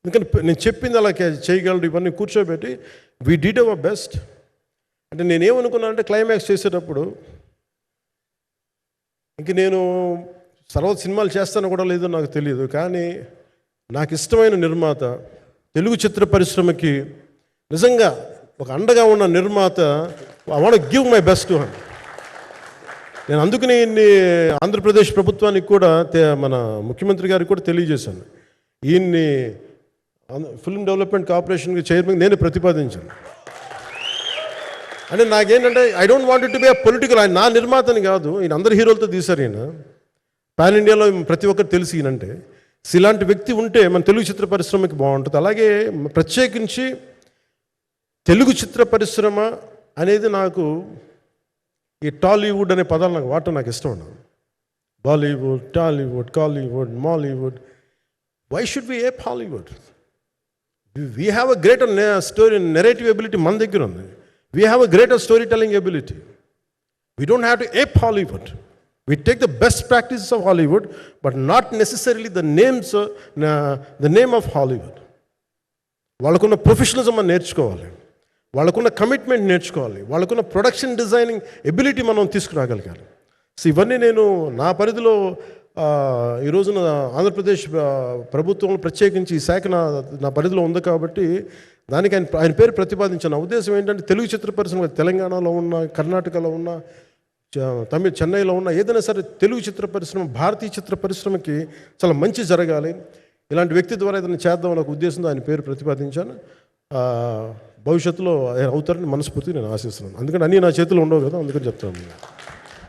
ఎందుకంటే నేను చెప్పింది అలా చేయగలరు ఇవన్నీ కూర్చోబెట్టి వీ డిడ్ అవర్ బెస్ట్. అంటే నేనేమనుకున్నాను అంటే క్లైమాక్స్ చేసేటప్పుడు ఇంక నేను సినిమాలు చేస్తాను కూడా లేదో నాకు తెలియదు, కానీ నాకు ఇష్టమైన నిర్మాత, తెలుగు చిత్ర పరిశ్రమకి నిజంగా ఒక అండగా ఉన్న నిర్మాత, I want give my best. నేను అందుకని ఆంధ్రప్రదేశ్ ప్రభుత్వానికి కూడా మన ముఖ్యమంత్రి గారికి కూడా తెలియజేశాను. ఈయన్ని ఫిల్మ్ డెవలప్మెంట్ కార్పొరేషన్కి చైర్మన్ నేను ప్రతిపాదించాను. అంటే నాకేంటంటే I don't want to be political. ఆయన నా నిర్మాతని కాదు, ఈయన అందరు హీరోలతో తీశారు. ఈయన పాన్ ఇండియాలో ప్రతి ఒక్కరు తెలిసి ఈయనంటే ఇలాంటి వ్యక్తి ఉంటే మన తెలుగు చిత్ర పరిశ్రమకి బాగుంటుంది. అలాగే ప్రత్యేకించి తెలుగు చిత్ర పరిశ్రమ అనేది నాకు ఈ టాలీవుడ్ అనే పదాలు నాకు వాడటం నాకు ఇష్టం ఉండదు. Bollywood, Tollywood, Kollywood, Mollywood. Why should be ape Hollywood? We have a greater story narrative ability మన దగ్గర ఉంది. We have a greater story telling ability. We don't have to ape Hollywood. We take the best practices of Hollywood, but not necessarily the name of Hollywood. వాళ్ళకున్న professionalism మనం నేర్చుకోవాలి, వాళ్ళకున్న commitment నేర్చుకోవాలి, వాళ్ళకున్న production designing ability మనం తీసుకురాగలగాలి. So ఇవన్నీ నేను నా పరిధిలో ఈ రోజున ఆంధ్రప్రదేశ్ ప్రభుత్వంలో ప్రత్యేకించి ఈ శాఖ నా పరిధిలో ఉంది కాబట్టి దానికి ఆయన పేరు ప్రతిపాదించాను. నా ఉద్దేశం ఏంటంటే తెలుగు చిత్ర పరిశ్రమ తెలంగాణలో ఉన్న, కర్ణాటకలో ఉన్న, చెన్నైలో ఉన్న ఏదైనా సరే తెలుగు చిత్ర పరిశ్రమ, భారతీయ చిత్ర పరిశ్రమకి చాలా మంచి జరగాలి, ఇలాంటి వ్యక్తి ద్వారా ఏదైనా చేద్దామని ఒక ఉద్దేశంతో ఆయన పేరు ప్రతిపాదించాను. భవిష్యత్తులో అవుతారని మనస్ఫూర్తిగా నేను ఆశిస్తున్నాను. అందుకని అన్నీ నా చేతిలో ఉండవు కదా, అందుకని చెప్తాను.